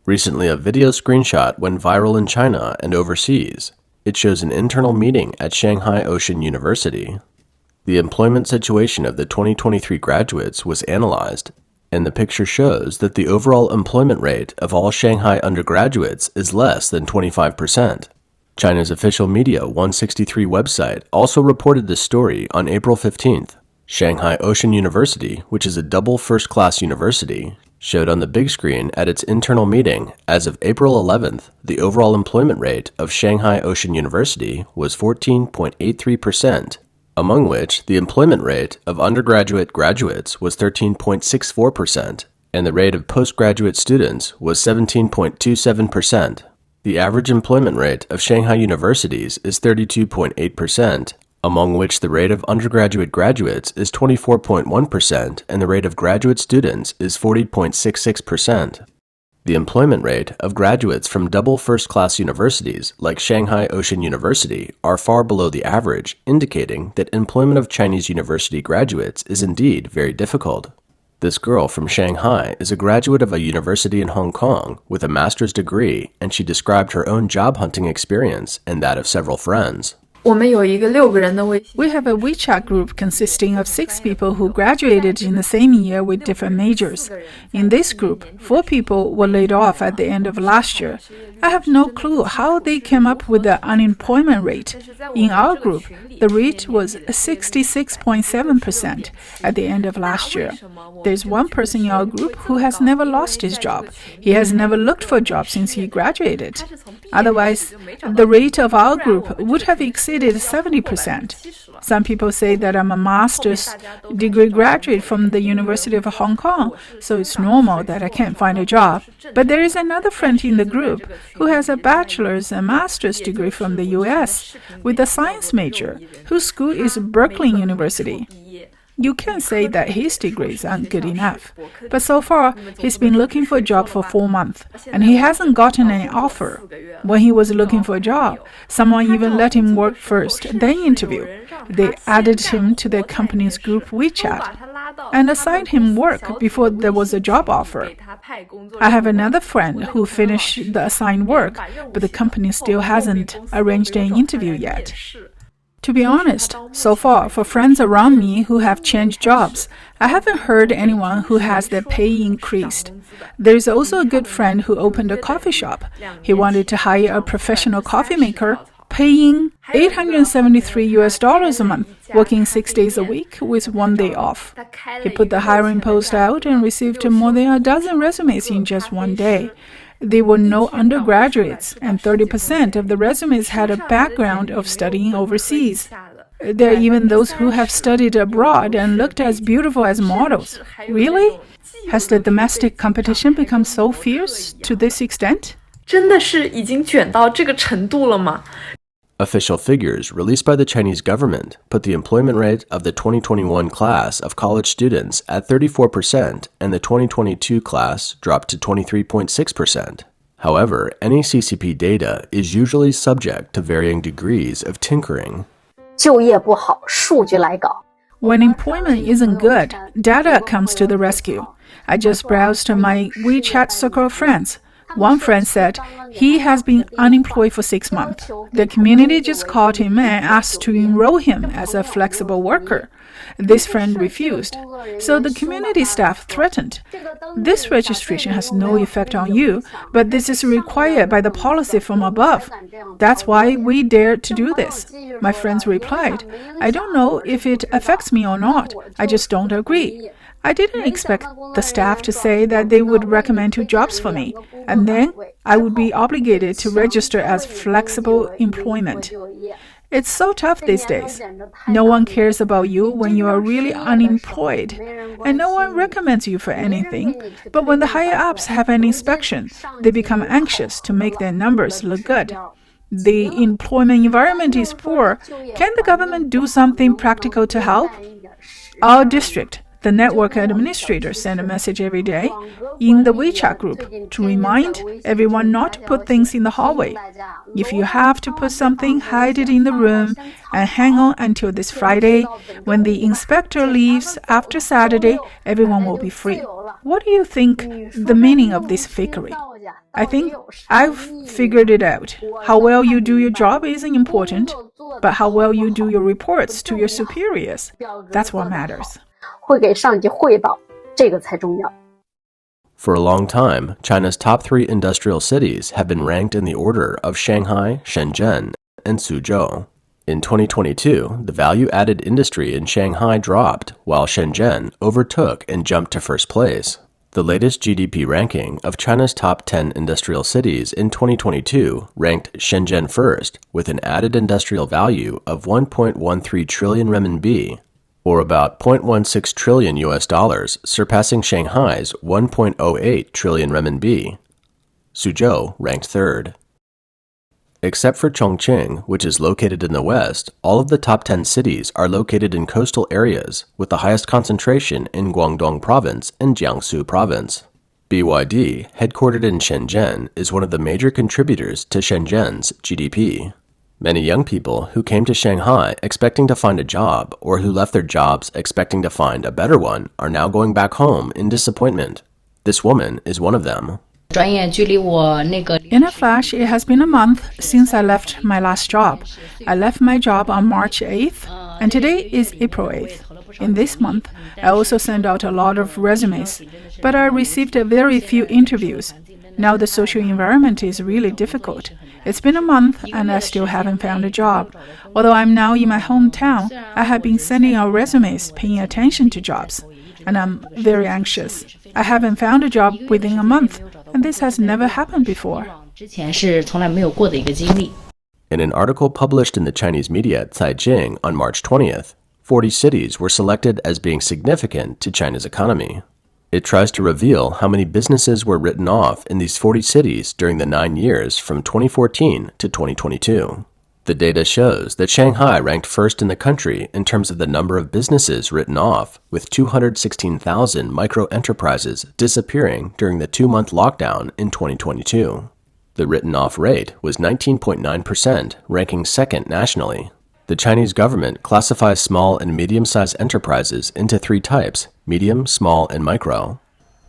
Recently, a video screenshot went viral in China and overseas. It shows an internal meeting at Shanghai Ocean University. The employment situation of the 2023 graduates was analyzed, and the picture shows that the overall employment rate of all Shanghai undergraduates is less than 25%. China's official Media 163 website also reported this story on April 15th. Shanghai Ocean University, which is a double first-class university, showed on the big screen at its internal meeting as of April 11th, the overall employment rate of Shanghai Ocean University was 14.83%, among which the employment rate of undergraduate graduates was 13.64%, and the rate of postgraduate students was 17.27%. The average employment rate of Shanghai universities is 32.8%, among which the rate of undergraduate graduates is 24.1% and the rate of graduate students is 40.66%. The employment rate of graduates from double first-class universities like Shanghai Ocean University are far below the average, indicating that employment of Chinese university graduates is indeed very difficult. This girl from Shanghai is a graduate of a university in Hong Kong with a master's degree, and she described her own job hunting experience and that of several friends. We have a WeChat group consisting of 6 people who graduated in the same year with different majors. In this group, 4 people were laid off at the end of last year. I have no clue how they came up with the unemployment rate. In our group, the rate was 66.7% at the end of last year. There's one person in our group who has never lost his job. He has never looked for a job since he graduated. Otherwise, the rate of our group would have exceeded 70%. Some people say that I'm a master's degree graduate from the University of Hong Kong, so it's normal that I can't find a job. But there is another friend in the group who has a bachelor's and master's degree from the US with a science major, whose school is Berkeley University. You can say that his degrees aren't good enough, but so far he's been looking for a job for 4 months, and he hasn't gotten any offer. When he was looking for a job, someone even let him work first, then interview. They added him to their company's group WeChat and assigned him work before there was a job offer. I have another friend who finished the assigned work, but the company still hasn't arranged an interview yet. To be honest, so far, for friends around me who have changed jobs, I haven't heard anyone who has their pay increased. There is also a good friend who opened a coffee shop. He wanted to hire a professional coffee maker, paying $873 a month, working 6 days a week with 1 day off. He put the hiring post out and received more than a dozen resumes in just 1 day. There were no undergraduates, and 30% of the resumes had a background of studying overseas. There are even those who have studied abroad and looked as beautiful as models. Really? Has the domestic competition become so fierce to this extent? 真的是已经卷到这个程度了吗？ Official figures released by the Chinese government put the employment rate of the 2021 class of college students at 34%, and the 2022 class dropped to 23.6%. However, any CCP data is usually subject to varying degrees of tinkering. 就业不好，数据来搞。 When employment isn't good, data comes to the rescue. I just browsed my WeChat circle of friends. One friend said he has been unemployed for 6 months. The community just called him and asked to enroll him as a flexible worker. This friend refused, so the community staff threatened. This registration has no effect on you, but this is required by the policy from above. That's why we dared to do this. My friends replied, I don't know if it affects me or not. I just don't agree. I didn't expect the staff to say that they would recommend 2 jobs for me, and then I would be obligated to register as flexible employment. It's so tough these days. No one cares about you when you are really unemployed, and no one recommends you for anything. But when the higher-ups have an inspection, they become anxious to make their numbers look good. The employment environment is poor. Can the government do something practical to help? Our district, the network administrator, sent a message every day in the WeChat group to remind everyone not to put things in the hallway. If you have to put something, hide it in the room and hang on until this Friday. When the inspector leaves after Saturday, everyone will be free. What do you think the meaning of this fakery? I think I've figured it out. How well you do your job isn't important, but how well you do your reports to your superiors, that's what matters. 会给上级汇报，这个才重要。 For a long time, China's top 3 industrial cities have been ranked in the order of Shanghai, Shenzhen, and Suzhou. In 2022, the value-added industry in Shanghai dropped, while Shenzhen overtook and jumped to first place. The latest GDP ranking of China's top 10 industrial cities in 2022 ranked Shenzhen first, with an added industrial value of 1.13 trillion renminbi, or about 0.16 trillion US dollars, surpassing Shanghai's 1.08 trillion renminbi. Suzhou ranked third. Except for Chongqing, which is located in the west, all of the top 10 cities are located in coastal areas, with the highest concentration in Guangdong Province and Jiangsu Province. BYD, headquartered in Shenzhen, is one of the major contributors to Shenzhen's GDP. Many young people who came to Shanghai expecting to find a job or who left their jobs expecting to find a better one are now going back home in disappointment. This woman is one of them. In a flash, it has been a month since I left my last job. I left my job on March 8th, and today is April 8th. In this month, I also sent out a lot of resumes, but I received very few interviews. Now the social environment is really difficult. It's been a month and I still haven't found a job. Although I'm now in my hometown, I have been sending out resumes, paying attention to jobs, and I'm very anxious. I haven't found a job within a month, and this has never happened before. In an article published in the Chinese media Caijing on March 20th, 40 cities were selected as being significant to China's economy. It tries to reveal how many businesses were written off in these 40 cities during the 9 years from 2014 to 2022. The data shows that Shanghai ranked first in the country in terms of the number of businesses written off, with 216,000 micro-enterprises disappearing during the 2-month lockdown in 2022. The written-off rate was 19.9%, ranking second nationally. The Chinese government classifies small and medium-sized enterprises into 3 types: medium, small, and micro.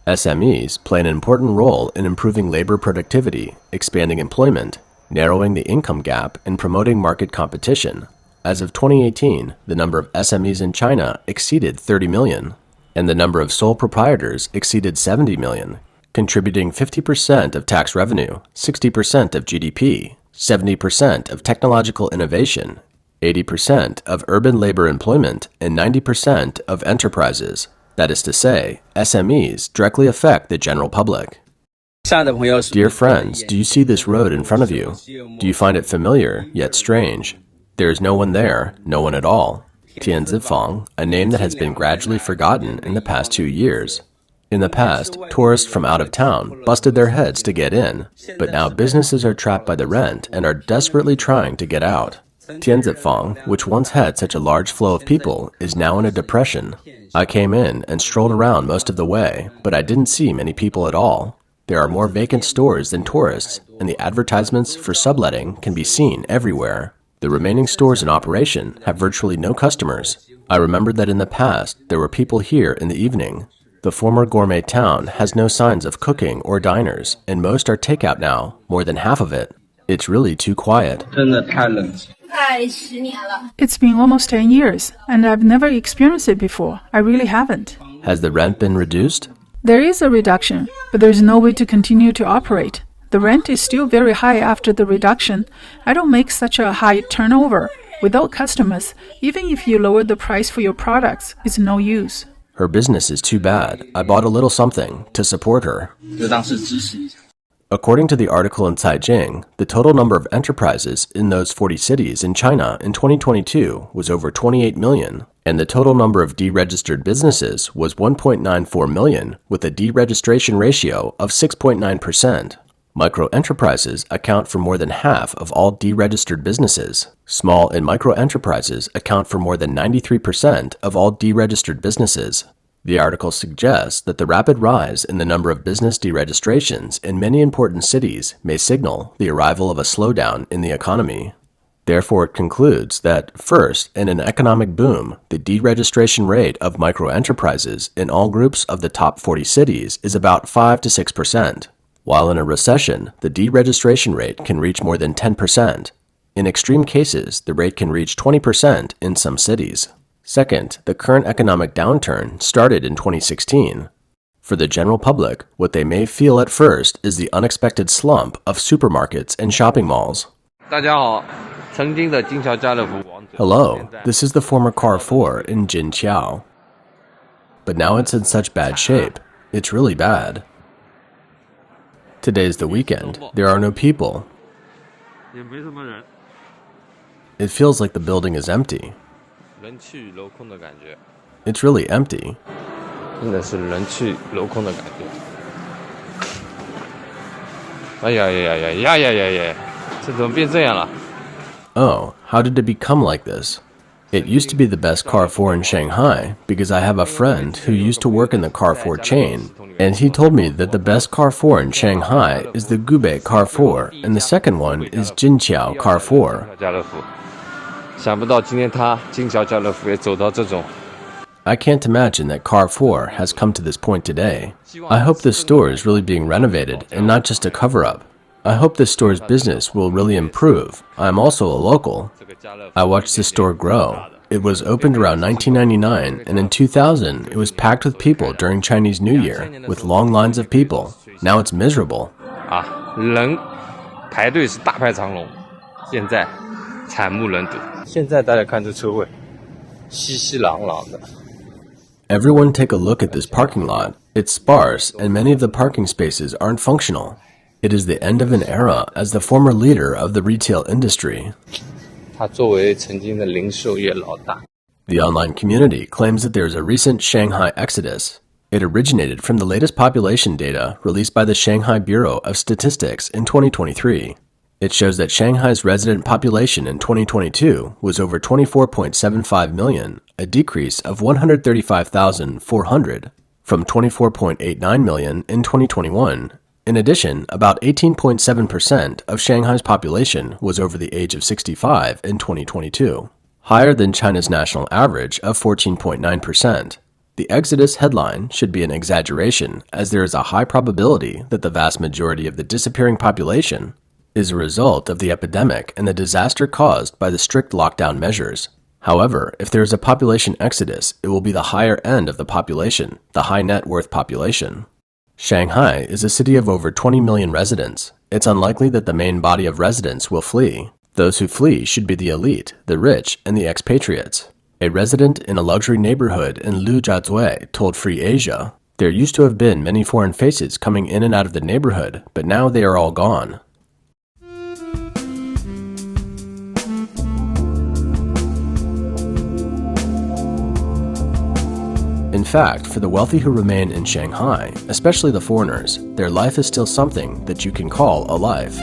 SMEs play an important role in improving labor productivity, expanding employment, narrowing the income gap, and promoting market competition. As of 2018, the number of SMEs in China exceeded 30 million, and the number of sole proprietors exceeded 70 million, contributing 50% of tax revenue, 60% of GDP, 70% of technological innovation, 80% of urban labor employment, and 90% of enterprises. That is to say, SMEs directly affect the general public. Dear friends, do you see this road in front of you? Do you find it familiar, yet strange? There is no one there, no one at all. Tianzifang, a name that has been gradually forgotten in the past 2 years. In the past, tourists from out of town busted their heads to get in, but now businesses are trapped by the rent and are desperately trying to get out. Tianzifang, which once had such a large flow of people, is now in a depression. I came in and strolled around most of the way, but I didn't see many people at all. There are more vacant stores than tourists, and the advertisements for subletting can be seen everywhere. The remaining stores in operation have virtually no customers. I remembered that in the past, there were people here in the evening. The former gourmet town has no signs of cooking or diners, and most are takeout now, more than half of it. It's really too quiet. It's been almost 10 years, and I've never experienced it before. I really haven't. Has the rent been reduced? There is a reduction, but there's no way to continue to operate. The rent is still very high after the reduction. I don't make such a high turnover. Without customers, even if you lower the price for your products, it's no use. Her business is too bad. I bought a little something to support her. According to the article in Caijing, the total number of enterprises in those 40 cities in China in 2022 was over 28 million, and the total number of deregistered businesses was 1.94 million, with a deregistration ratio of 6.9%. Micro-enterprises account for more than half of all deregistered businesses. Small and micro-enterprises account for more than 93% of all deregistered businesses. The article suggests that the rapid rise in the number of business deregistrations in many important cities may signal the arrival of a slowdown in the economy. Therefore, it concludes that, first, in an economic boom, the deregistration rate of micro-enterprises in all groups of the top 40 cities is about 5 to 6%. While in a recession, the deregistration rate can reach more than 10%. In extreme cases, the rate can reach 20% in some cities. Second, the current economic downturn started in 2016. For the general public, what they may feel at first is the unexpected slump of supermarkets and shopping malls. Hello, this is the former Carrefour in Jinqiao. But now it's in such bad shape. It's really bad. Today's the weekend. There are no people. It feels like the building is empty. It's really empty. Oh, how did it become like this? It used to be the best Carrefour in Shanghai because I have a friend who used to work in the Carrefour chain, and he told me that the best Carrefour in Shanghai is the Gubei Carrefour, and the second one is Jinqiao Carrefour. I can't imagine that Carrefour has come to this point today. I hope this store is really being renovated and not just a cover-up. I hope this store's business will really improve. I'm also a local. I watched this store grow. It was opened around 1999, and in 2000, it was packed with people during Chinese New Year, with long lines of people. Now it's miserable. Everyone take a look at this parking lot. It's sparse, and many of the parking spaces aren't functional. It is the end of an era as the former leader of the retail industry. The online community claims that there is a recent Shanghai exodus. It originated from the latest population data released by the Shanghai Bureau of Statistics in 2023. It shows that Shanghai's resident population in 2022 was over 24.75 million, a decrease of 135,400 from 24.89 million in 2021. In addition, about 18.7% of Shanghai's population was over the age of 65 in 2022, higher than China's national average of 14.9%. The exodus headline should be an exaggeration, as there is a high probability that the vast majority of the disappearing population is a result of the epidemic and the disaster caused by the strict lockdown measures. However, if there is a population exodus, it will be the higher end of the population, the high net worth population. Shanghai is a city of over 20 million residents. It's unlikely that the main body of residents will flee. Those who flee should be the elite, the rich, and the expatriates. A resident in a luxury neighborhood in Lujiazui told Free Asia, "There used to have been many foreign faces coming in and out of the neighborhood, but now they are all gone." In fact, for the wealthy who remain in Shanghai, especially the foreigners, their life is still something that you can call a life.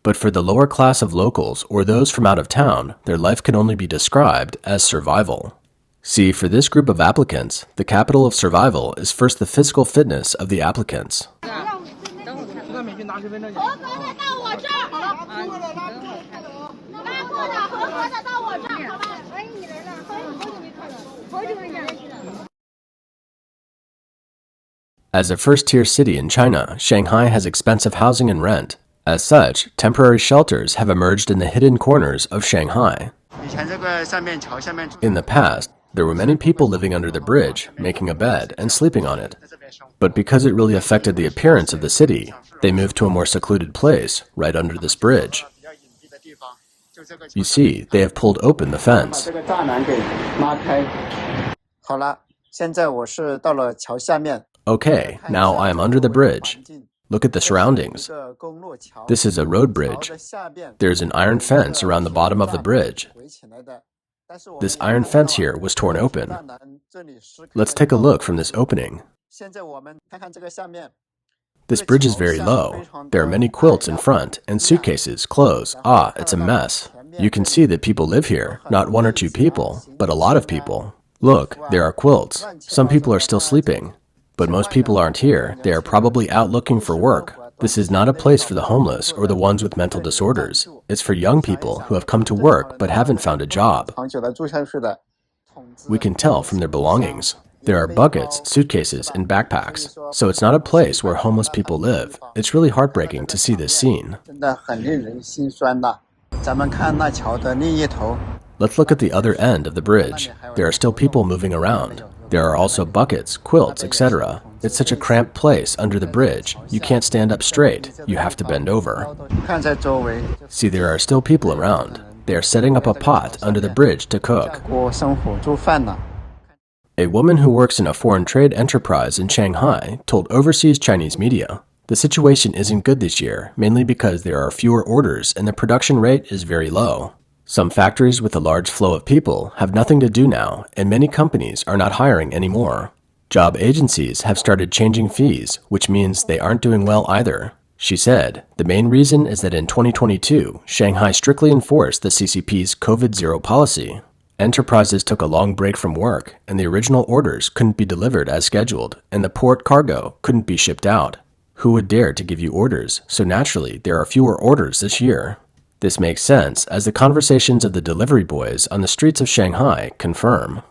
But for the lower class of locals or those from out of town, their life can only be described as survival. See, for this group of applicants, the capital of survival is first the physical fitness of the applicants. As a first-tier city in China, Shanghai has expensive housing and rent. As such, temporary shelters have emerged in the hidden corners of Shanghai. In the past, there were many people living under the bridge, making a bed and sleeping on it. But because it really affected the appearance of the city, they moved to a more secluded place, right under this bridge. You see, they have pulled open the fence. Okay, now I am under the bridge. Look at the surroundings. This is a road bridge. There's an iron fence around the bottom of the bridge. This iron fence here was torn open. Let's take a look from this opening. This bridge is very low. There are many quilts in front, and suitcases, clothes. Ah, it's a mess. You can see that people live here, not one or two people, but a lot of people. Look, there are quilts. Some people are still sleeping. But most people aren't here. They are probably out looking for work. This is not a place for the homeless or the ones with mental disorders. It's for young people who have come to work but haven't found a job. We can tell from their belongings. There are buckets, suitcases, and backpacks. So it's not a place where homeless people live. It's really heartbreaking to see this scene. Let's look at the other end of the bridge. There are still people moving around. There are also buckets, quilts, etc. It's such a cramped place under the bridge. You can't stand up straight. You have to bend over. See, there are still people around. They are setting up a pot under the bridge to cook. A woman who works in a foreign trade enterprise in Shanghai told overseas Chinese media, "The situation isn't good this year, mainly because there are fewer orders and the production rate is very low. Some factories with a large flow of people have nothing to do now, and many companies are not hiring anymore. Job agencies have started changing fees, which means they aren't doing well either." She said, "The main reason is that in 2022, Shanghai strictly enforced the CCP's COVID-0 policy. Enterprises took a long break from work, and the original orders couldn't be delivered as scheduled, and the port cargo couldn't be shipped out. Who would dare to give you orders? So naturally, there are fewer orders this year." This makes sense, as the conversations of the delivery boys on the streets of Shanghai confirm.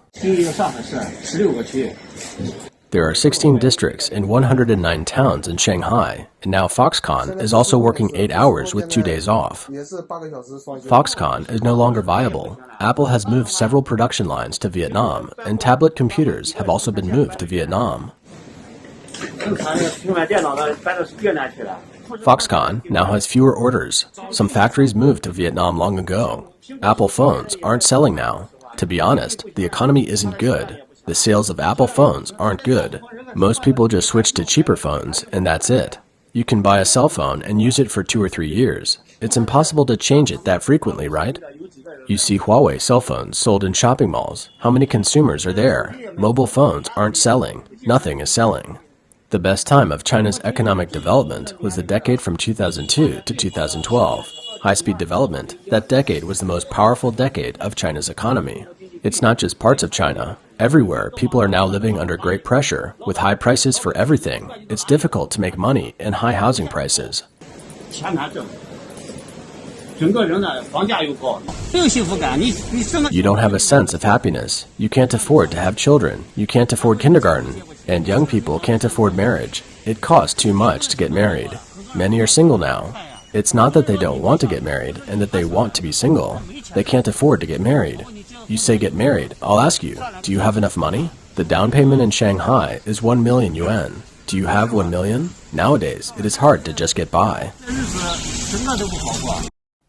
There are 16 districts in 109 towns in Shanghai, and now Foxconn is also working 8 hours with 2 days off. Foxconn is no longer viable. Apple has moved several production lines to Vietnam, and tablet computers have also been moved to Vietnam. Foxconn now has fewer orders. Some factories moved to Vietnam long ago. Apple phones aren't selling now. To be honest, the economy isn't good. The sales of Apple phones aren't good. Most people just switch to cheaper phones, and that's it. You can buy a cell phone and use it for 2 or 3 years. It's impossible to change it that frequently, right? You see Huawei cell phones sold in shopping malls. How many consumers are there? Mobile phones aren't selling. Nothing is selling. The best time of China's economic development was the decade from 2002 to 2012. High-speed development, that decade was the most powerful decade of China's economy. It's not just parts of China. Everywhere, people are now living under great pressure, with high prices for everything. It's difficult to make money and high housing prices. You don't have a sense of happiness. You can't afford to have children. You can't afford kindergarten. And young people can't afford marriage. It costs too much to get married. Many are single now. It's not that they don't want to get married and that they want to be single. They can't afford to get married. You say get married. I'll ask you, do you have enough money? The down payment in Shanghai is 1 million yuan. Do you have 1 million? Nowadays, it is hard to just get by.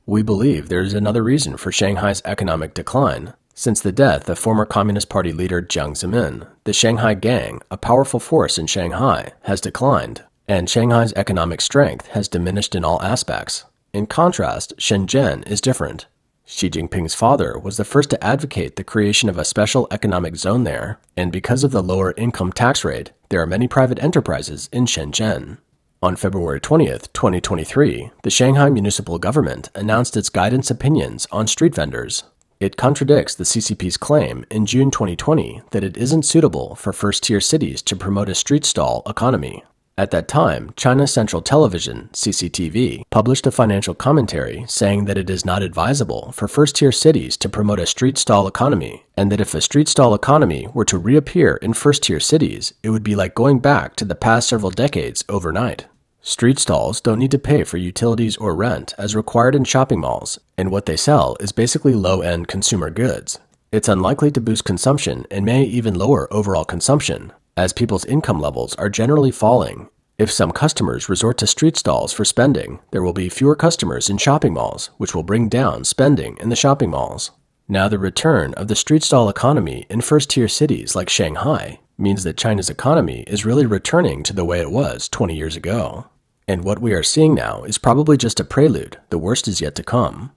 We believe there is another reason for Shanghai's economic decline. Since the death of former Communist Party leader Jiang Zemin, the Shanghai Gang, a powerful force in Shanghai, has declined, and Shanghai's economic strength has diminished in all aspects. In contrast, Shenzhen is different. Xi Jinping's father was the first to advocate the creation of a special economic zone there, and because of the lower income tax rate, there are many private enterprises in Shenzhen. On February 20th, 2023, the Shanghai municipal government announced its guidance opinions on street vendors. It contradicts the CCP's claim in June 2020 that it isn't suitable for first-tier cities to promote a street stall economy. At that time, China's Central Television, CCTV, published a financial commentary saying that it is not advisable for first-tier cities to promote a street stall economy, and that if a street stall economy were to reappear in first-tier cities, it would be like going back to the past several decades overnight. Street stalls don't need to pay for utilities or rent as required in shopping malls, and what they sell is basically low-end consumer goods. It's unlikely to boost consumption and may even lower overall consumption, as people's income levels are generally falling. If some customers resort to street stalls for spending, there will be fewer customers in shopping malls, which will bring down spending in the shopping malls. Now the return of the street stall economy in first-tier cities like Shanghai means that China's economy is really returning to the way it was 20 years ago. And what we are seeing now is probably just a prelude. The worst is yet to come.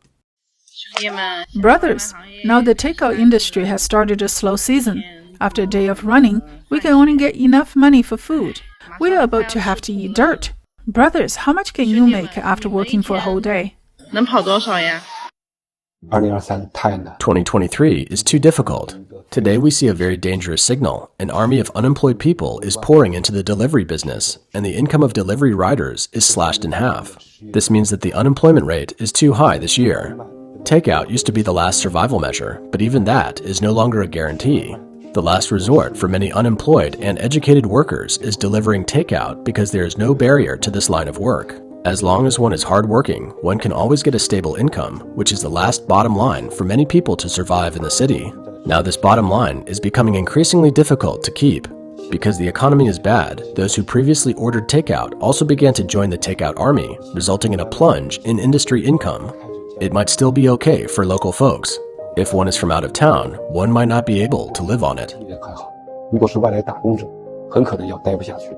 Brothers, now the takeout industry has started a slow season. After a day of running, we can only get enough money for food. We are about to have to eat dirt. Brothers, how much can you make after working for a whole day? 2023 is too difficult. Today we see a very dangerous signal. An army of unemployed people is pouring into the delivery business, and the income of delivery riders is slashed in half. This means that the unemployment rate is too high this year. Takeout used to be the last survival measure, but even that is no longer a guarantee. The last resort for many unemployed and educated workers is delivering takeout because there is no barrier to this line of work. As long as one is hardworking, one can always get a stable income, which is the last bottom line for many people to survive in the city. Now this bottom line is becoming increasingly difficult to keep. Because the economy is bad, those who previously ordered takeout also began to join the takeout army, resulting in a plunge in industry income. It might still be okay for local folks. If one is from out of town, one might not be able to live on it. 如果是外来打工者，很可能要待不下去。